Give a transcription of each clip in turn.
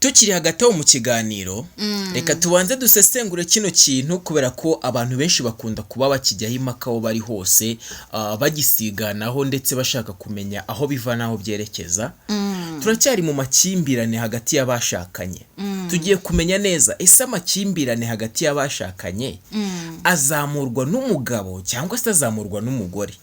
tukiri hagati aho mu kiganiro reka tubanze dusesengure kino kintu kubera ko abantu benshi bakunda kuba bakijyaho impaka aho bari hose bagisiganaho ndetse bashaka kumenya aho biva n'aho byerekeza. Turacyari mu makimbirane hagati y'abashakanye. Tugiye kumenya neza ese amakimbirane hagati y'abashakanye azamurwa n'umugabo cyangwa se azamurwa n'umugore.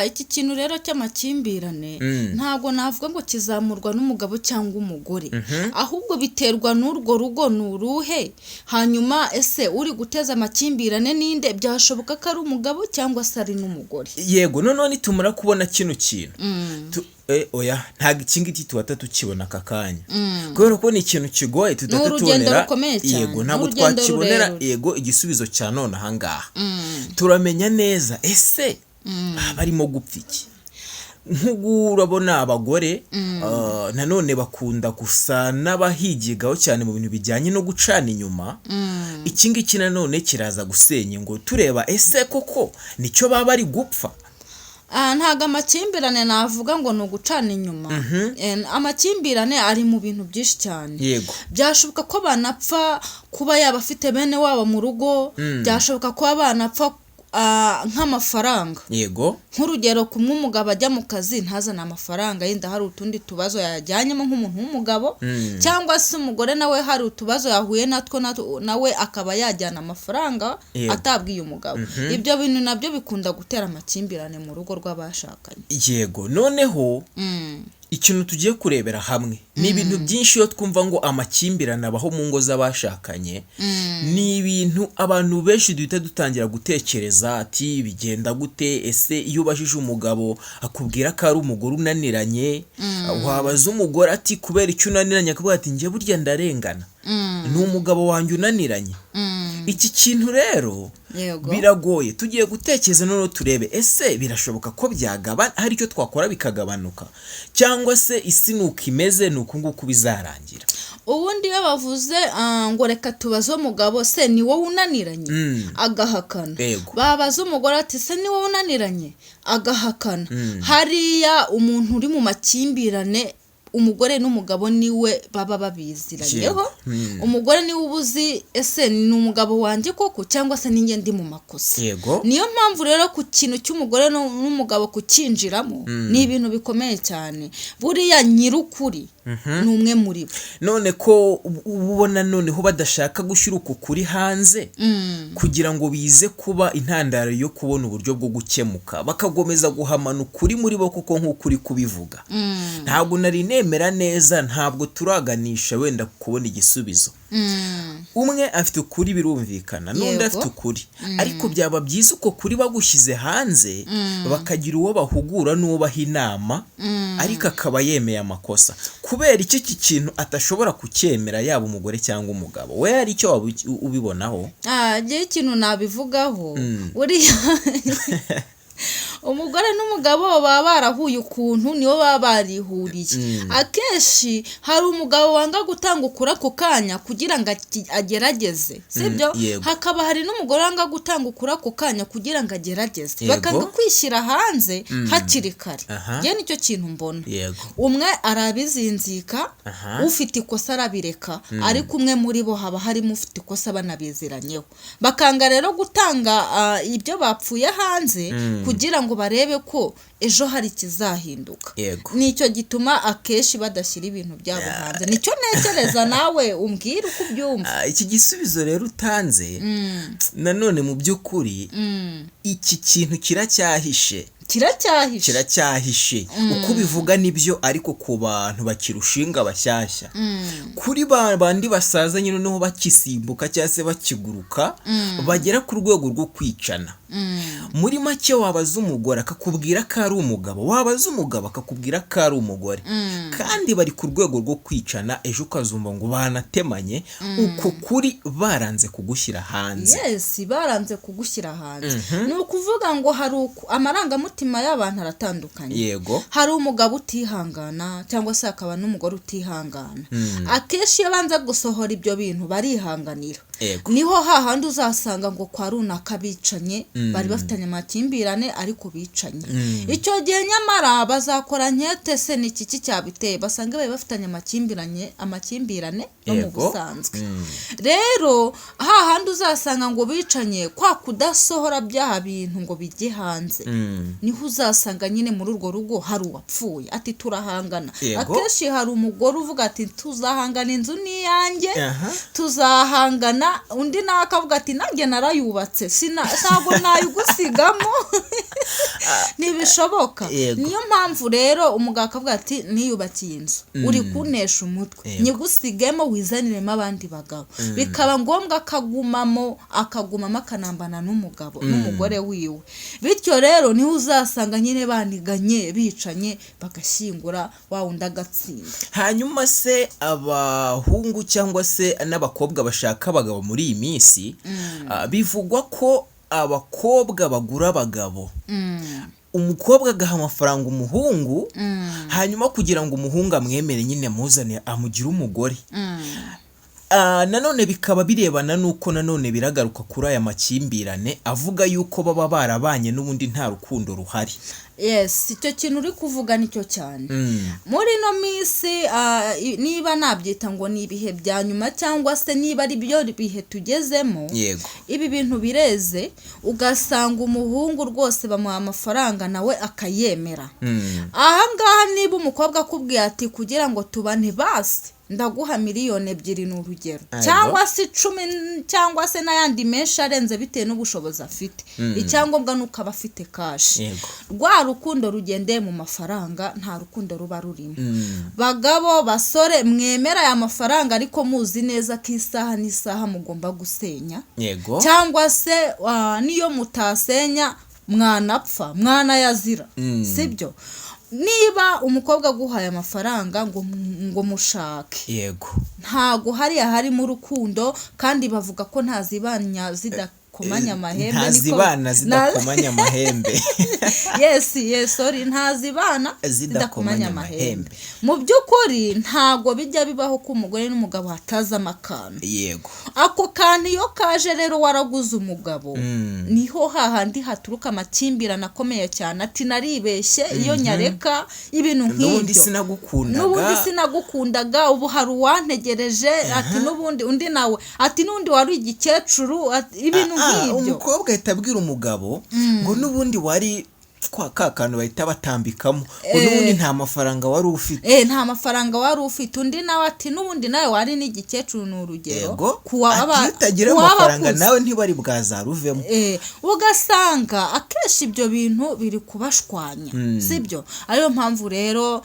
Iki kintu rero cy'amakimbirane ntabwo navuga ngo kizamurwa n'umugabo cyangwa umugore, ahubwo biterwa n'urwo rugo nuruhe, hanyuma ese uri guteza amakimbirane ninde, byashoboka ko ari umugabo cyangwa se ari n'umugore. Yego, none nitumara kubona kino kintu oya ntago ikingiti tuwata tukibona akakanya kubera ko ni ikintu kigoye tudatubonera. Yego, ntabwo twakibonera yego igisubizo cya none ahangaha. Turamenya neza ese barimo gupfa iki. Nk'urabona abagore nanone bakunda gusa n'abahigigaho cyane mu bintu bijyanye no gucana inyuma. Iki ngiki nanone kiraza gusenya ngo tureba ese koko nicyo baba bari gupfa. Ntago amakimbirane navuga ngo ni ugucana inyuma. Amakimbirane ari mu bintu byinshi cyane. Yego, byashoboka ko banapfa kuba yaba afite bene wabo mu rugo, byashoboka ko banapfa nk'amafaranga. Yego, nk'urugero kumwe umugabo ajya mu kazi ntazana amafaranga, yenda hari utundi tubazo yajyanyemo nk'umuntu w'umugabo, cyangwa se umugore nawe hari utubazo yahuye natwo nawe akaba yajyana amafaranga atabwiye umugabo. Ibyo bintu nabyo bikunda gutera amakimbirane mu rugo rw'abashakanye. Yego, noneho ikintu tugiye kurebera hamwe ni ibintu byinshi iyo twumva ngo amakimbirane abaho mu ngo z'abashakanye. Ni ibintu abantu benshi duhita dutangira gutekereza ati bigenda gute. Ese iyo ubajije umugabo akubwira ko ari umugore unaniranye, wabaza umugore ati kubera icyo unaniranye, akavuga ati njye burya ndarengana, ni umugabo wanjye unaniranye. Iki kintu rero biragoye. Tugiye gutekereza none turebe ese birashoboka ko byagabana, hari icyo twakora bikagabanuka, cyangwa se isi nuko imeze nuko nguko bizarangira. Ubundi iyo bavuze ngo reka tubaze umugabo se ni wowe unaniranye, agahakana. Babaza umugore ati se ni wowe unaniranye, agahakana. Hariya umuntu uri mu makimbirane, umugore n'umugabo niwe baba babiziranyeho. Umugore niwe ubuzi ese ni umugabo wanjye koko cyangwa se ninjye ndi mu makosa. Niyo mpamvu rero ku kintu cy'umugore n'umugabo kukinjiramo ni ibintu bikomeye cyane. Buriya nyirukuri ni umwe muri bo. None ko ubona noneho badashaka gushyira uko kuri hanze kugira ngo bize kuba intandaro yo kubona uburyo bwo gukemuka, bakagomeza guhamana ukuri muri bo kuko nk'ukuri kubivuga. Ntabwo nari nemera neza, ntabwo turaganisha wenda kubona igisubizo. Umwe afite ukuri birumvikana, n'undi afite ukuri, ariko byaba byiza uko kuri bagushyize hanze bakagira uwo bahugura n'uwo baha inama, ariko akaba yemeye amakosa. Kubera iki kintu atashobora kucyemera yaba umugore cyangwa umugabo, we hari icyo ubibonaho? Ngiye ikintu nabivugaho, uriya umugore n'umugabo baba barahuye ukuntu nibo baba barihuriye. Akenshi hari umugabo wanga gutanga ukuri ako kanya kugira ngo agerageze, sibyo? Hakaba hari n'umugore wanga gutanga ukuri ako kanya kugira ngo agerageze, bakanga kwishyira hanze hakiri kare. Nge nicyo kintu mbona. Umwe arabizinzika, ufite ikosa arabireka, ariko umwe muri bo haba harimo ufite ikosa banabiziranyeho. Bakanga rero gutanga ibyo bapfuye hanze kugira ngo barebe ko ejo hari kizahinduka. Nicyo gituma akeshi badashyira ibintu byabo hanze. Nicyo ntekereza, nawe umbwira uko ubyumva. Iki gisubizo rero utanze nanone mu by'ukuri iki kintu kiracyahishe. Uko bivuga nibyo, ariko ku bantu bakirushinga bashyashya, kuri bandi basaza nyine noneho bakisimbuka cyangwa se bakiguruka bagera ku rwego rwo kwicana. Muri make wabaza umugore akakubwira ko ari umugabo, wabaza umugabo akakubwira ko ari umugore, kandi bari ku rwego rwo kwicana. Ejo ukazumva ngo banatemanye, uko kuri baranze kugushyira hanze. Baranze kugushyira hanze. Ni ukuvuga ngo hari amarangamutima y'abantu aratandukanye. Hari umugabo utihangana cyangwa se akaba n'umugore utihangana. Akenshi iyo banza gusohora ibyo bintu barihanganira, niho hahandi uzasanga ngo kwa runaka bicanye bari bafitanye amakimbirane ariko bicanye icyo gihe nyamara bazakora nkete se ni iki cyabiteye basanga bari bafitanye amakimbirane no mu busanzwe rero hahandi uzasanga ngo bicanye kwa kudasohora byaha bintu ngo bijye hanze niho uzasanga nyine muri urwo rugo hari uwapfuye ati turahangana akenshi hari umugore uvuga ati tuzahangana inzu niyanjye tuzahangana undi nawe akavuga ati nanjye narayubatse ntabwo nayigusigamo ntibishoboka niyo mpamvu rero umugabo akavuga ati niyubakiye inzu uri kunesha umutwe nyigusigemo wizaniremo abandi bagabo bikaba ngombwa akagumamo akanambana n'umugabo n'umugore wiwe bityo rero niho uzasanga nyine baniganye bicanye bagashyingura wa wundi agatsinda. Hanyuma se abahungu cyangwa se n'abakobwa bashaka abagabo muri iyi minsi bivugwa ko abakobwa bagura abagabo umukobwa agaha amafaranga umuhungu hanyuma kugira ngo umuhungu amwemere nyine amuzane amugire umugore. Nanone bikaba birebana nuko nanone biragaruka kuri aya makimbirane avuga yuko baba barabanye n'ubundi nta rukundo ruhari. Yes, icyo kintu uri kuvuga nicyo cyane. Muri no minsi niba nabyita ngo ni ibihe bya nyuma cyangwa se niba ari byo bihe tugezemo, ibi bintu bireze ugasanga umuhungu rwose bamuha amafaranga nawe akayemera. Aha ngaha niba umukobwa akubwiye ati kugira ngo tubane basi ndaguha miliyoni 2 n'urugero cyangwa se 10 cyangwa se n'ayandi menshi arenze bitewe n'ubushobozi afite icyangombwa nuko aba afite cash rwa rukundo rugendeye mu mafaranga nta rukundo ruba rurimo. Bagabo basore mwemera aya mafaranga ariko muzi neza ko isaha n'isaha mugomba gusenya cyangwa se niyo mutasenya mwanapfa mwanayazira sibyo. Niba umukobwa guhaye amafaranga ngo mushake ntago hari mu rukundo kandi bavuga ko ntazibanya zidakomanya amahembe ntazibana zidakomanya amahembe sorry ntazibana zidakomanya amahembe. Mu by'ukuri ntago bijya bibaho ko umugore n'umugabo hataza amakano ako kantu iyo kaje rero waraguze umugabo niho hahandi haturuka amakimbirane akomeye cyane ati naribeshye iyo nyareka ibintu nk'ibyo n'ubundi sinagukundaga ubu hari uwantegereje ati n'ubundi undi nawe ati n'undi wari igikecuru ibintu nk'ibyo. Umukobwa atabwira umugabo ngo n'ubundi wari kwa kakano bahita batambikamo ngo n'ubundi nta mafaranga wari ufite nta mafaranga wari ufite undi nawe ati n'ubundi nawe wari n'igikecuru n'urugero kuwa utagira amafaranga nawe ntibari bwazaruvemo. Ugasanga akenshi ibyo bintu biri kubashwanya sibyo. Ariyo mpamvu rero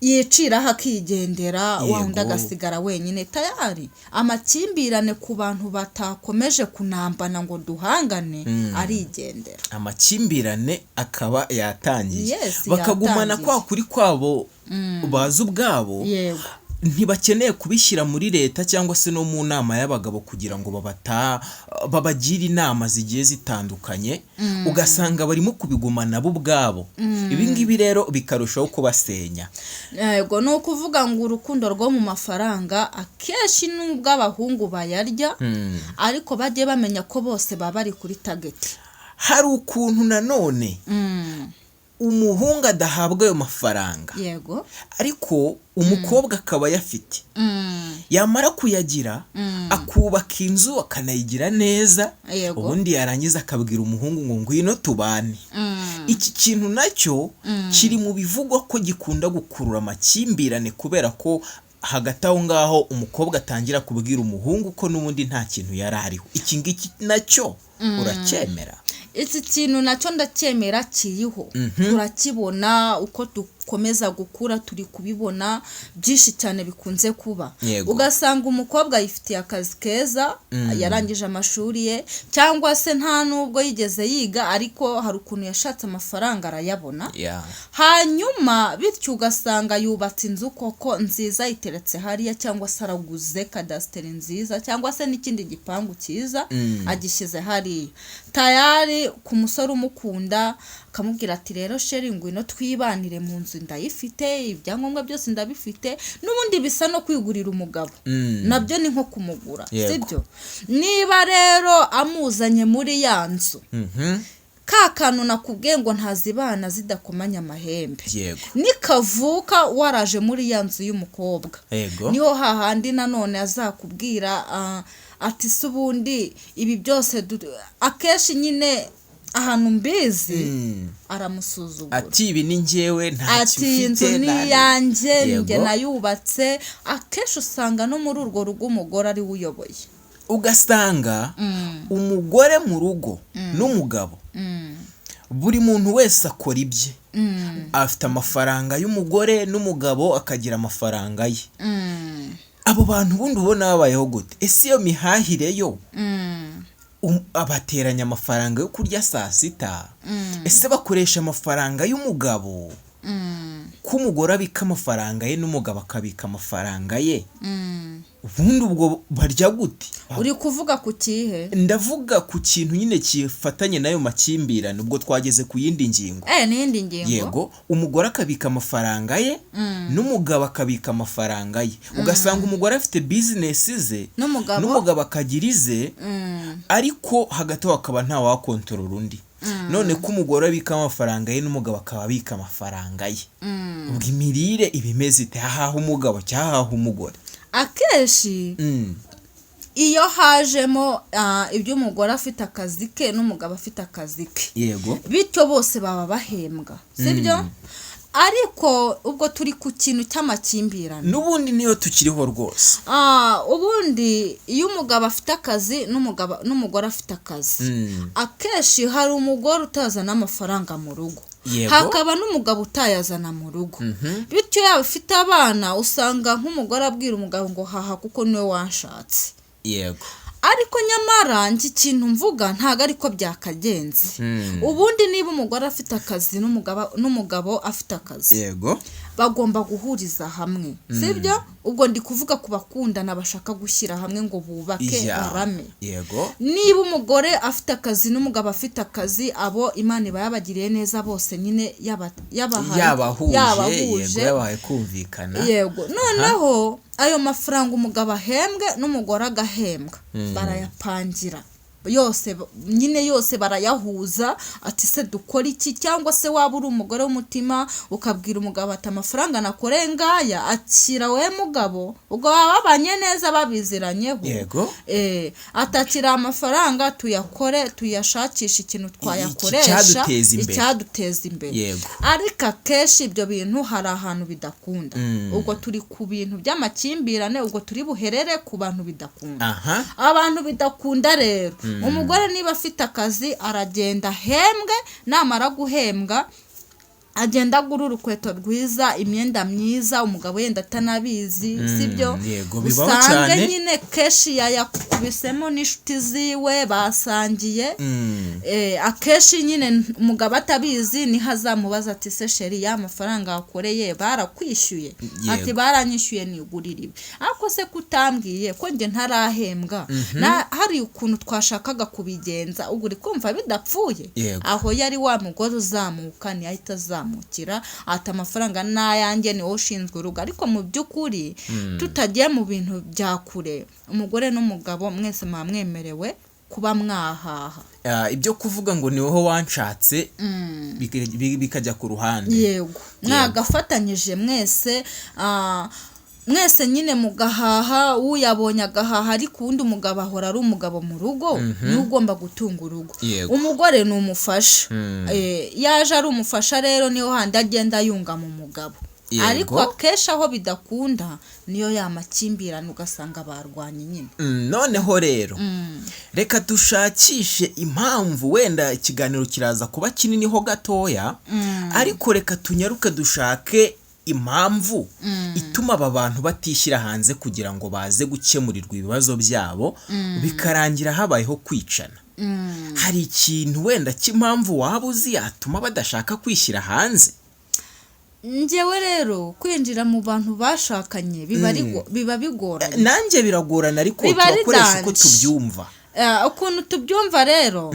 yicira hakigendera wanda gasigara wenyine tayari amakimbirane ku bantu batakomeje kunambana ngo duhangane arigendera amakimbirane akaba yatangiye bakagumana kwa kuri kwabo bazi ubwabo ntibakeneye kubishyira muri leta cyangwa se no mu nama y'abagabo kugira ngo babagire inama zigiye zitandukanye ugasanga barimo kubigumana bo ubwabo. Ibi ngibi rero bikarushaho kubasenya. Yego no kuvuga ngo urukundo rwo mu mafaranga akenshi nubwo abahungu bayarya ariko bagiye bamenya ko bose baba bari kuri target. Hari ukuntu nanone umuhungu adahabwa ayo mafaranga ariko umukobwa akaba yafite yamara kuyagira akubaka inzu akanayigira neza ubundi yarangiza akabwira umuhungu ngo ngwino tubane. Iki kintu nacyo kiri mu bivugwa ko gikunda gukurura amakimbirane kubera ko hagati aho ngaho umukobwa atangira kubwira umuhungu ko n'ubundi nta kintu yarariho. Iki ngiki nacyo uracyemera? Iki kintu nacyo ndacyemera kiriho turakibona uko dukomeza gukura turi kubibona byinshi cyane bikunze kuba. Ugasanga umukobwa yifitiye akazi keza yarangije amashuri ye cyangwa se nta nubwo yigeze yiga ariko hari ukuntu yashatse amafaranga arayabona hanyuma bityo ugasanga yubatse inzu koko nziza iteretse hariya cyangwa se araguze kadasiteri nziza cyangwa se n'ikindi gipangu cyiza agishyize hariya tayari ku musore umukunda akamubwira ati rero sheri ngwino twibanire mu nzu ndayifite ibyangombwa byose ndabifite n'ubundi bisa no kwigurira umugabo nabyo ni nko kumugura sibyo niba rero amuzanye muri ya nzu ka kantu nakubwiye ngo ntazibana zidakomanya amahembe nikavuka waraje muri ya nzu y'umukobwa niho hahandi nanone azakubwira ati se ubundi ibi byose akenshi nyine ahantu mbizi aramusuzugura ati ibi ni njyewe ntacyo ufite inzu ni yanjye njye nayubatse akenshi usanga no muri urwo rugo umugore ari we uyoboye ugasanga umugore mu rugo n'umugabo buri muntu wese akora ibye afite amafaranga y'umugore n'umugabo akagira amafaranga ye abo bantu ubundi ubona babayeho gute ese iyo mihahire yo abateranya amafaranga yo kurya saa sita ese bakoresha amafaranga y'umugabo ko umugore abika amafaranga ye n'umugabo akabika amafaranga ye ubundi ubwo barya gute uri kuvuga ku kihe ndavuga ku kintu nyine kifatanye nayo makimbirane ubwo twageze ku yindi ngingo n'iyindi ngingo yego umugore akabika amafaranga ye n'umugabo akabika amafaranga ye ugasanga umugore afite bizinesi ze n'umugabo akagira ize ariko hagati aho hakaba nta wakontorora undi none ko umugore abika amafaranga ye n'umugabo akaba abika amafaranga ye ubwo imirire ibimeze ite hahaha umugabo cyahaha umugore akenshi iyo hajemo ibyo umugore afite akazi ke n'umugabo afite akazi ke yego bityo bose baba bahembwa sibyo ariko ubwo turi ku kintu cy'amakimbirane n'ubundi niyo tukiriho rwose ubundi iyo umugabo afite akazi n'umugore afite akazi akenshi hari umugore utazana amafaranga mu rugo hakaba n'umugabo utayazana mu rugo bityo yaba ufite abana usanga nk'umugore abwira umugabo ngo haha kuko niwe wanshatse yego ariko nyamara njye ikintu mvuga ntago ariko byakagenze ubundi niba umugore afite akazi n'umugabo afite akazi yego bagomba guhuriza hamwe sibyo ubwo ndi kuvuga ku bakundana bashaka gushyira hamwe ngo bubake barame yego niba umugore afite akazi n'umugabo afite akazi abo Imana iba yabagiriye neza bose nyine yabahuje yabahaye kumvikana yego noneho ayo mafaranga umugabo ahembwe n'umugore agahembwa barayapangira yose barayahuza ati se dukora iki cyangwa se waba uri umugore w'umutima ukabwira umugabo ati amafaranga nakoreye ngaya akira we mugabo ubwo baba babanye neza babiziranyeho atakira amafaranga tuyakore tuyashakisha ikintu twayakoresha icyaduteza imbere ariko akenshi ibyo bintu hari ahantu bidakunda ubwo turi ku bintu by'amakimbirane ubwo turi buherere ku bantu bidakunda abantu bidakunda rero umugore niba afite akazi aragenda ahembwe namara guhembwa agenda agura urukweto rwiza imyenda myiza umugabo yenda atanabizi sibyo usange nyine keshi yayakubisemo n'inshuti ziwe basangiye akeshi nyine umugabo atabizi niho azamubaza ati se sheri ya mafaranga wakoreye barakwishyuye ati baranyishyuye nigurira ibi ariko se kutambwiye ko njye ntarahembwa hari ukuntu twashakaga kubigenza ubwo uri kumva bidapfuye aho yari wa mugore uzamuka ntiyahita azamuka ati amafaranga n'ayanjye niwo ushinzwe urugo ariko mu by'ukuri tutagiye mu bintu bya kure umugore n'umugabo mwese mwamwemerewe kuba mwahaha ibyo kuvuga ngo ni wowe wanshatse bikajya ku ruhande yego mwagafatanyije mwese nyine mugahaha uyabonye agahaha ariko uwundi umugabo ahora ari umugabo mu rugo niwe ugomba gutunga urugo umugore ni umufasha yaje ari umufasha rero niyo handi agenda yunga mu mugabo ariko akenshi aho bidakunda niyo yamakimbirane ugasanga barwanye nyine noneho rero reka dushakishe impamvu wenda ikiganiro kiraza kuba kinini ho gatoya ariko reka tunyaruke dushake impamvu ituma aba bantu batishyira hanze kugira ngo baze gukemurirwa ibibazo byabo bikarangira habayeho kwicana hari ikintu wenda cy'impamvu waba uzi yatuma badashaka kwishyira hanze njyewe rero kwinjira mu bantu bashakanye biba bigoranye nanjye biragorana ariko turakoresha uko tubyumva ukuntu tubyumva rero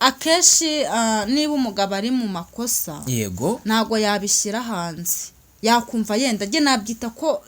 akenshi niba umugabo ari mu makosa yego ntabwo yabishyira hanze, yakumva yenda njye nabyita ko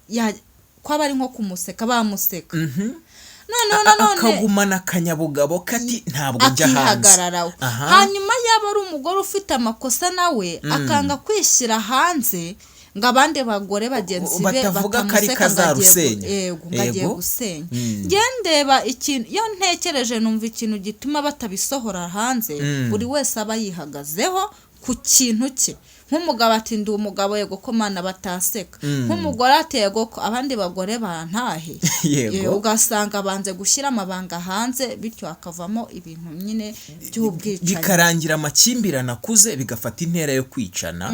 aba ari nko kumuseka, bamuseka none akagumana akanyabugabo kati ntabwo ujya hanze, akihagararaho. Hanyuma yaba ari umugore ufite amakosa nawe akanga kwishyira hanze ngo abandi bagore bagenzi be batavuga ko ari kazarusenya, yego ngagiye gusenya. Ndeba ikintu iyo ntekereje numva ikintu gituma batabisohora hanze, buri wese aba yihagazeho ku kintu cye. Nk'umugabo ati ndi umugabo yego ko mana bataseka, nk'umugore ati yego ko abandi bagore bantahe, yego ugasanga banze gushyira amabanga hanze, bityo akavamo ibintu nyine by'ubwicanyi, bikarangira amakimbirane akuze bigafata intera yo kwicana.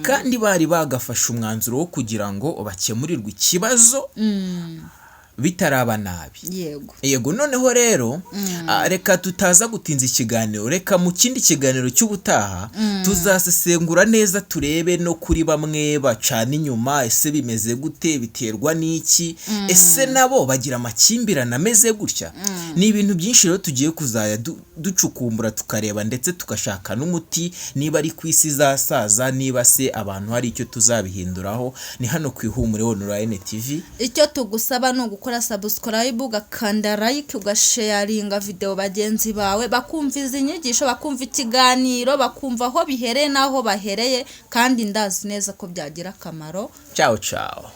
Kandi bari bagafashe umwanzuro wo kugira ngo bakemurirwe ikibazo bitaraba nabi. Yego noneho rero reka tutaza gutinza ikiganiro, reka mu kindi kiganiro cy'ubutaha tuzasesengura neza, turebe no kuri bamwe bacana inyuma, ese bimeze gute, biterwa n'iki, ese nabo bagira amakimbirane ameze gutya. Ni ibintu byinshi rero tugiye kuzaya ducukumbura tukareba, ndetse tugashaka n'umuti niba ari ku isi zasaza, niba se abantu hari icyo tuzabihinduraho. Ni hano ku Ihumure Online TV. Icyo tugusaba ni ugukora subscribe, ugakanda like, ugasharinga video bagenzi bawe bakumva izi nyigisho, bakumva ikiganiro, bakumva aho bihereye n'aho bahereye, kandi ndazi neza ko byagira akamaro. Ciao ciao.